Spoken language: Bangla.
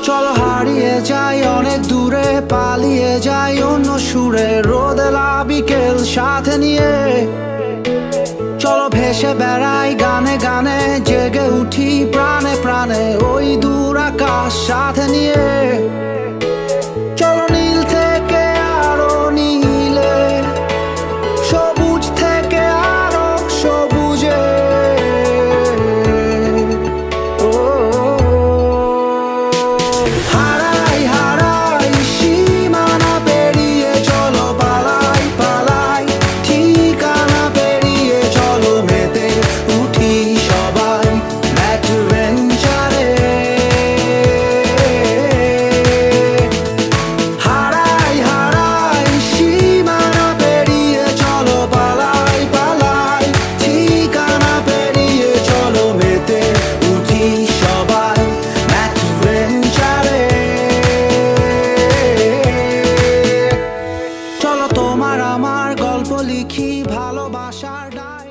চলো হারিয়ে যাই অনেক দূরে, পালিয়ে যাই অন্য সুরে, রোদেলা বিকেল সাথে নিয়ে। চলো ভেসে বেড়াই গানে গানে, জেগে উঠি প্রাণে প্রাণে ওই দূর আকাশ সাথে নিয়ে। চলো নীল থেকে আরো নীলে, সবুজ থেকে আরো সবুজে। হারাই হারাই সীমানা পেরিয়ে, চলো পালাই পালাই ঠিকানা পেরিয়ে। চলো মেতে উঠি সবাই অ্যাডভেঞ্চারে। হারাই হারাই সীমানা পেরিয়ে, চলো পালাই পালাই ঠিকানা পেরিয়ে। চলো মেতে উঠি সবাই অ্যাডভেঞ্চারে। চলো তোমার আমার গল্প লিখি, ভালোবাসার ডায়।